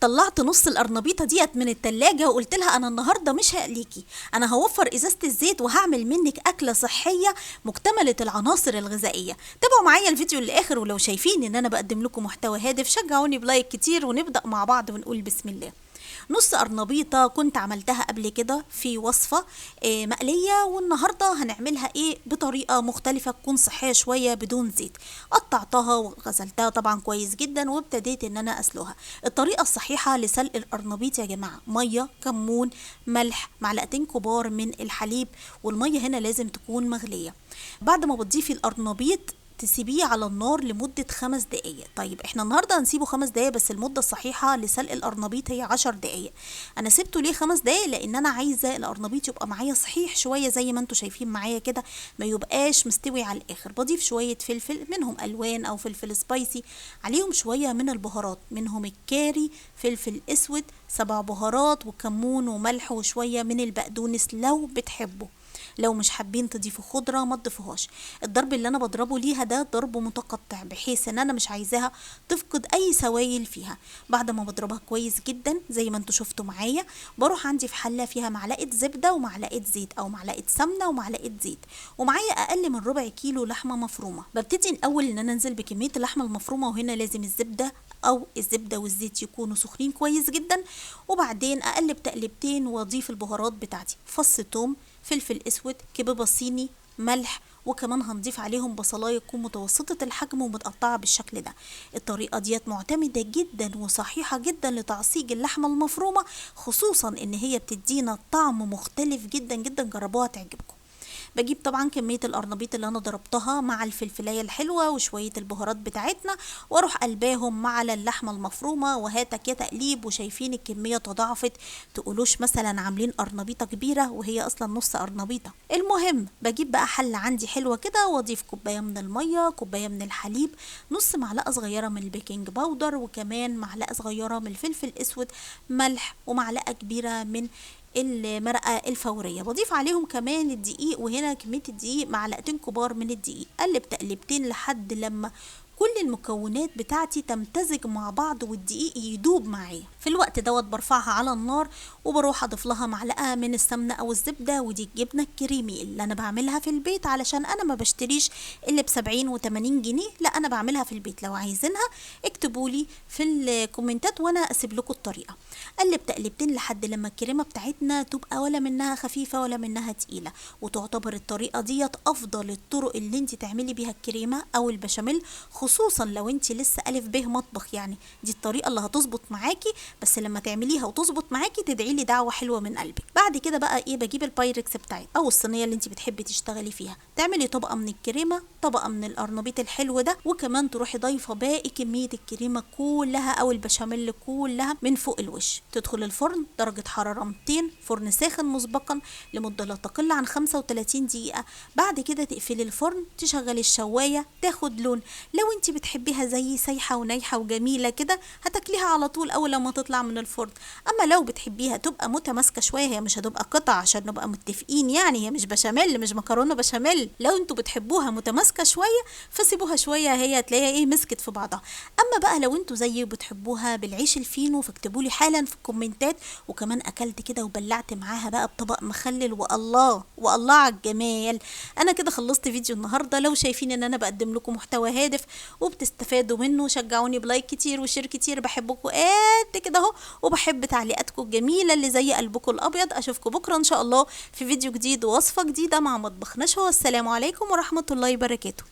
طلعت نص القرنبيطه ديت من التلاجة وقلت لها انا النهارده مش هقليكي، انا هوفر ازازه الزيت وهعمل منك اكله صحيه مكتمله العناصر الغذائيه. تابعوا معايا الفيديو للاخر، ولو شايفين ان انا بقدم لكم محتوى هادف شجعوني بلايك كتير ونبدا مع بعض ونقول بسم الله. نص قرنبيطة كنت عملتها قبل كده في وصفة مقلية، والنهاردة هنعملها بطريقة مختلفة تكون صحية شوية بدون زيت. قطعتها وغسلتها طبعا كويس جدا وابتديت ان انا اسلقها. الطريقة الصحيحة لسلق القرنبيط يا جماعة: مية، كمون، ملح، معلقتين كبار من الحليب، والمية هنا لازم تكون مغلية. بعد ما بتضيفي القرنبيط تسيبيه على النار لمدة 5 دقايق. طيب احنا النهاردة هنسيبه 5 دقايق، بس المدة الصحيحة لسلق القرنبيط هي 10 دقايق. انا سيبته ليه 5 دقايق؟ لان انا عايزة القرنبيط يبقى معايا صحيح شوية زي ما انتوا شايفين معايا كده، ما يبقاش مستوي على الاخر. بضيف شوية فلفل، منهم الوان او فلفل سبايسي، عليهم شوية من البهارات، منهم الكاري، فلفل اسود، 7 بهارات، وكمون وملح وشوية من البقدونس لو بتحبوا. لو مش حابين تضيفوا خضره ما تضيفوهاش. الضرب اللي انا بضربه ليها ده ضرب متقطع، بحيث ان انا مش عايزاها تفقد اي سوائل فيها. بعد ما بضربها كويس جدا زي ما انتوا شفتوا معايا، بروح عندي في حله فيها معلقه زبده ومعلقه زيت، او معلقه سمنه ومعلقه زيت، ومعايا اقل من ربع كيلو لحمه مفرومه. ببتدي الاول ان انا انزل بكميه اللحمه المفرومه، وهنا لازم الزبده والزيت يكونوا سخنين كويس جدا، وبعدين اقلب تقلبتين واضيف البهارات بتاعتي: فص ثوم، فلفل اسود، كبيبه صيني، ملح، وكمان هنضيف عليهم بصلايه تكون متوسطه الحجم ومتقطعه بالشكل ده. الطريقه ديت معتمده جدا وصحيحه جدا لتعصيج اللحمه المفرومه، خصوصا ان هي بتدينا طعم مختلف جدا جدا. جربوها تعجبكم. بجيب طبعا كمية القرنبيط اللي انا ضربتها مع الفلفلاية الحلوة وشوية البهارات بتاعتنا، واروح قلباهم مع اللحمة المفرومة، وهاتك يا تقليب. وشايفين الكمية تضاعفت، تقولوش مثلا عاملين قرنبيطة كبيرة وهي اصلا نص قرنبيطة. المهم بجيب بقى حلة عندي حلوة كده، واضيف كوباية من المية، كوباية من الحليب، نص معلقة صغيرة من البيكنج باودر، وكمان معلقة صغيرة من الفلفل الاسود، ملح، ومعلقة كبيرة من المرقه الفوريه. بضيف عليهم كمان الدقيق، وهنا كميه الدقيق معلقتين كبار من الدقيق. قلب تقلبتين لحد لما كل المكونات بتاعتي تمتزج مع بعض والدقيق يدوب معايا. في الوقت دوت برفعها على النار، وبروح اضيف لها معلقه من السمنه او الزبده، ودي الجبنه الكريمي اللي انا بعملها في البيت، علشان انا ما بشتريش اللي ب70 و80 جنيه، لا انا بعملها في البيت. لو عايزينها اكتبوا لي في الكومنتات وانا اسيب لكم الطريقه. قلب تقلبتين لحد لما الكريمه بتاعتنا تبقى ولا منها خفيفه ولا منها تقيله. وتعتبر الطريقه ديت افضل الطرق اللي انت تعملي بيها الكريمه او البشاميل، خصوصا لو انت لسه الف به مطبخ. يعني دي الطريقه اللي هتظبط معاكي، بس لما تعمليها وتظبط معاكي تدعي لي دعوه حلوه من قلبي. بعد كده بقى بجيب البايركس بتاعي او الصينيه اللي انت بتحبي تشتغلي فيها، تعملي طبقه من الكريمه، طبقه من القرنبيط الحلو ده، وكمان تروحي ضايفه باقي كميه الكريمه كلها او البشاميل كلها من فوق الوش. تدخل الفرن درجه حراره 200، فرن ساخن مسبقا لمده لا تقل عن 35 دقيقه. بعد كده تقفلي الفرن، تشغلي الشوايه تاخد لون. لو انت بتحبيها زي سايحه ونايحه وجميله كده هتاكليها على طول اول لما تطلع من الفرن. اما لو بتحبيها تبقى متماسكه شويه، هي مش هتبقى قطع عشان نبقى متفقين، يعني هي مش بشاميل، مش مكرونه بشاميل. لو انتوا بتحبوها متماسكه شويه فسيبوها شويه، هي هتلاقيها مسكت في بعضها. اما بقى لو انتوا زيي بتحبوها بالعيش الفينو فاكتبوا لي حالا في الكومنتات. وكمان اكلت كده وبلعت معاها بقى بطبق مخلل، والله والله على الجمال. انا كده خلصت فيديو النهارده. لو شايفين ان انا بقدم لكم محتوى هادف وبتستفادوا منه شجعوني بلايك كتير وشير كتير. بحبكم قد كده اهو، وبحب تعليقاتكم الجميله اللي زي قلبكم الابيض. اشوفكم بكره ان شاء الله في فيديو جديد ووصفه جديده مع مطبخ نشوى. والسلام عليكم ورحمه الله وبركاته.